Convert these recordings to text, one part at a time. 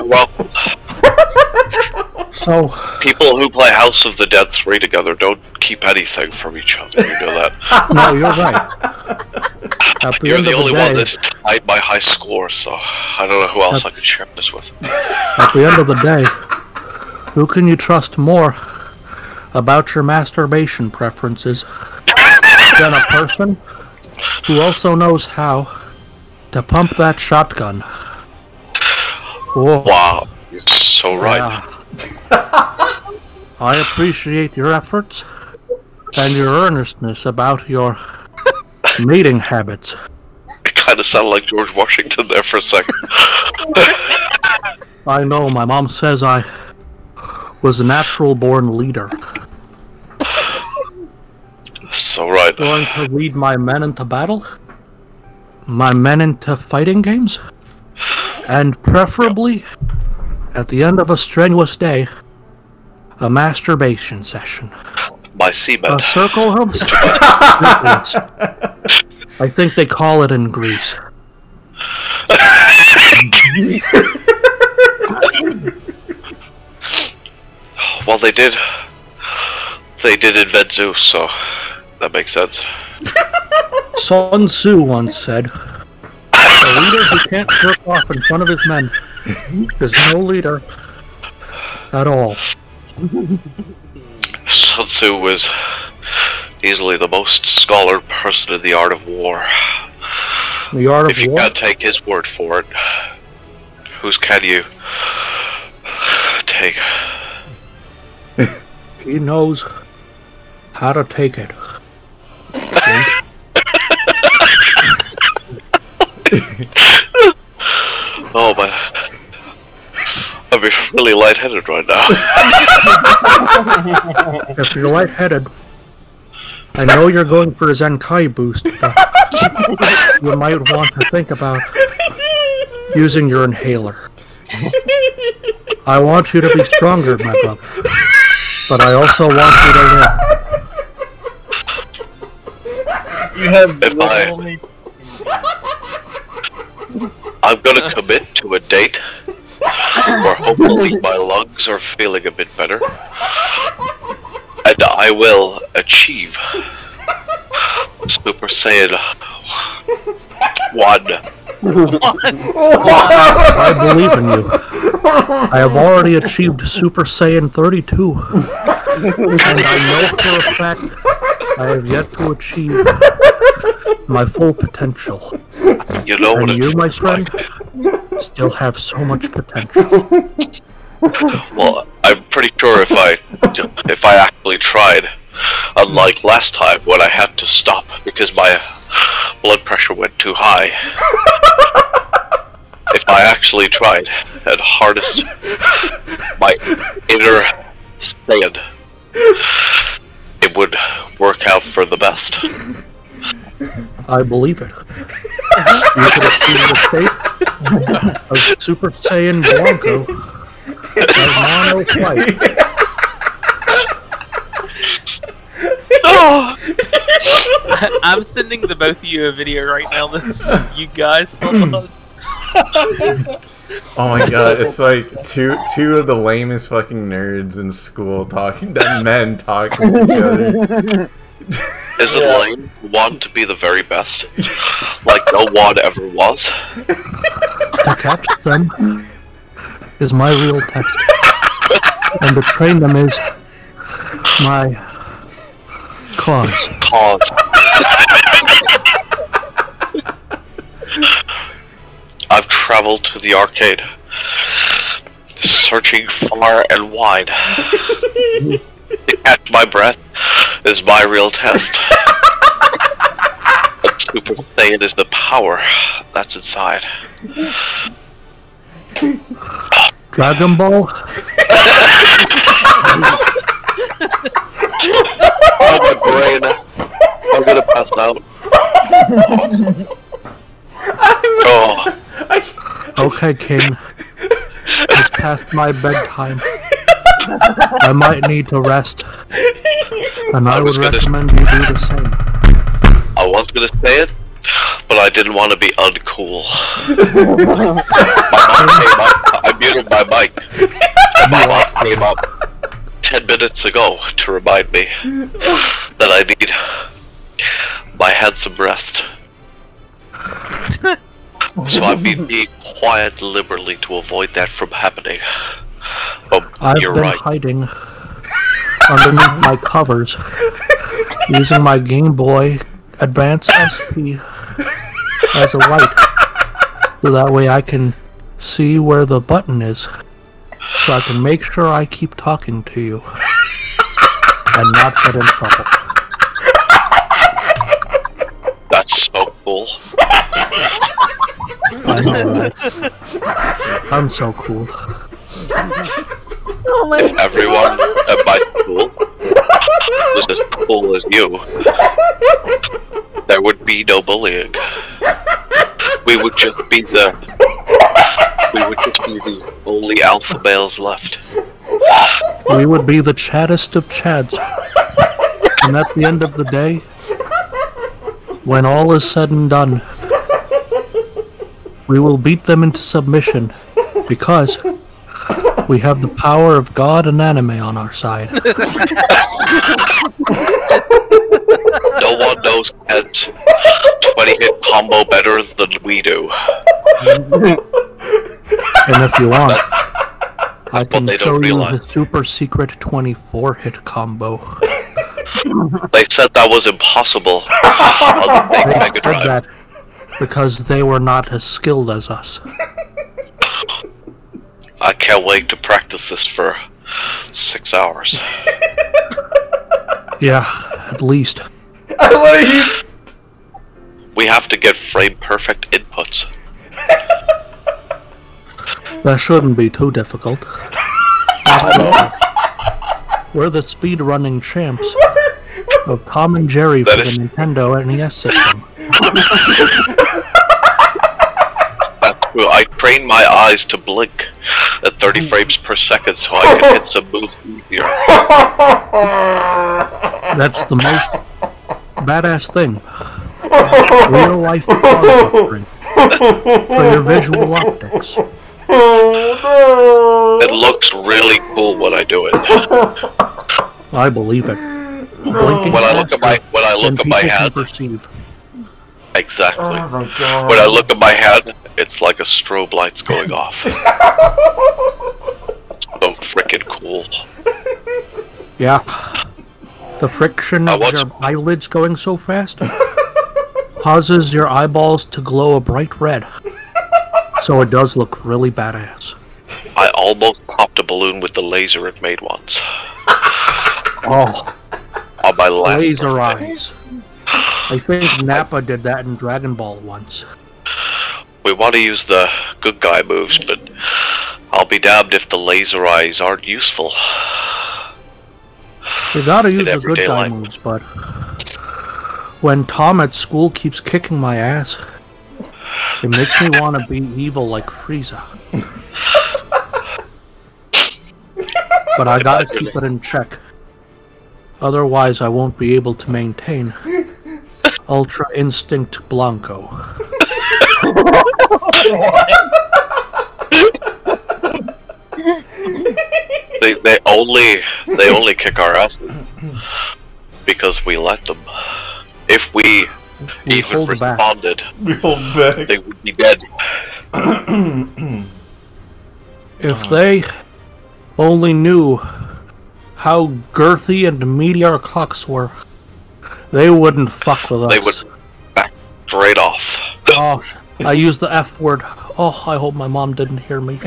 Well, so people who play House of the Dead 3 together don't keep anything from each other. You know that. no, you're right. At the You're end the of only the one day, that's tied my high score, so I don't know who else I could share this with. at the end of the day, who can you trust more about your masturbation preferences than a person who also knows how to pump that shotgun? Whoa. Wow, you're so right. Yeah. I appreciate your efforts and your earnestness about your mating habits. It kind of sounded like George Washington there for a second. I know, my mom says I was a natural-born leader. So right. Going to lead my men into battle, my men into fighting games, and preferably, at the end of a strenuous day, a masturbation session. My seamen. A circle of I think they call it in Greece. Well, they did invent Zeus, so that makes sense. Sun Tzu once said, "A leader who can't jerk off in front of his men is no leader at all." Sun Tzu was easily the most scholarly person in the art of war. The art of If you war. can't take his word for it, whose can you take? He knows how to take it. Oh my! I'm really lightheaded right now. If you're lightheaded, I know you're going for a Zenkai boost, but you might want to think about using your inhaler. I want you to be stronger, my brother, but I also want you to live. You have I'm gonna commit to a date where hopefully my lungs are feeling a bit better, and I will achieve Super Saiyan 1. I believe in you. I have already achieved Super Saiyan 32, and I know for a fact I have yet to achieve my full potential. You know what And you, my friend, still have so much potential. Well, I'm pretty sure if I actually tried, unlike last time when I had to stop because my blood pressure went too high. If I actually tried and harnessed my inner Saiyan, it would work out for the best. I believe it. You could achieve the state of Super Saiyan Blanco as mono fight. I'm sending the both of you a video right now. This is you guys. Oh my god, it's like two of the lamest fucking nerds in school talking to men talking to each other. Is it lame one to be the very best? Like no one ever was? To catch them is my real test, and to train them is my cause. I've traveled to the arcade, searching far and wide. To catch my breath is my real test. And Super Saiyan is the power that's inside. Dragon Ball? Oh, my brain. I'm gonna pass out. Oh. Okay, King. It's past my bedtime. I might need to rest. And I would recommend you do the same. I was gonna say it, but I didn't want to be uncool. My I muted my mic. My mic came up 10 minutes ago to remind me that I need my handsome rest. So I've been being quiet deliberately to avoid that from happening. Oh, I've you're been right. hiding underneath my covers, using my Game Boy Advance SP as a light, so that way I can see where the button is, so I can make sure I keep talking to you and not get in trouble. That's so cool. I know, right? I'm so cool. Oh my If everyone at my school was as cool as you, there would be no bullying. We would just be the only alpha males left. We would be the chaddest of chads. And at the end of the day, when all is said and done, we will beat them into submission because we have the power of God and anime on our side. No one knows Ed's 20-hit combo better than we do. And if you want, I can they don't show you realize. the super secret 24-hit combo. They said that was impossible on the big They Mega said Drive. that because they were not as skilled as us. I can't wait to practice this for 6 hours. Yeah, at least. At least! We have to get frame perfect inputs. That shouldn't be too difficult. After all, we're the speedrunning champs of Tom and Jerry for That the is- Nintendo NES system. That's true. I train my eyes to blink at 30 frames per second so I can hit some moves easier. That's the most badass thing. Real life buffering for your visual optics. It looks really cool when I do it. I believe it. Blinking When I look at faster my than look at my people can hand, perceive. exactly. Oh my god. When I look at my hand, it's like a strobe light's going off. So freaking cool. Yeah. The friction I of watch- your eyelids going so fast causes your eyeballs to glow a bright red. So it does look really badass. I almost popped a balloon with the laser it made once. Oh, On my left. laser eyes. I think Nappa did that in Dragon Ball once. We want to use the good guy moves, but I'll be damned if the laser eyes aren't useful. You gotta use the good everyday guy life. moves, but when Tom at school keeps kicking my ass, it makes me want to be evil like Frieza. But I gotta keep it in check. Otherwise, I won't be able to maintain Ultra Instinct Blanco. They only kick our asses because we let them. If we We even hold back. responded, We hold back. they would be dead. If they only knew how girthy and meaty our cocks were, they wouldn't fuck with us. They would back straight off. Oh, I used the F word. Oh, I hope my mom didn't hear me.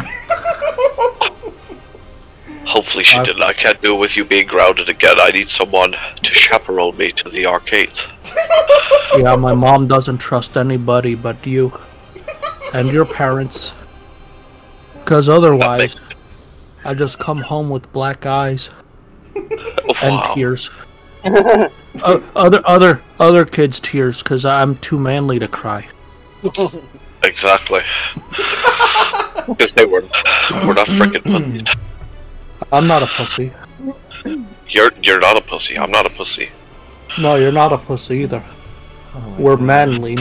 Hopefully she didn't. I can't do it with you being grounded again. I need someone to chaperone me to the arcades. Yeah, my mom doesn't trust anybody but you and your parents. Because otherwise, I just come home with black eyes and Wow. tears. Other kids' tears, because I'm too manly to cry. Exactly. Because we're not freaking pussies. I'm not a pussy. You're not a pussy. I'm not a pussy. No, you're not a pussy either. We're manly,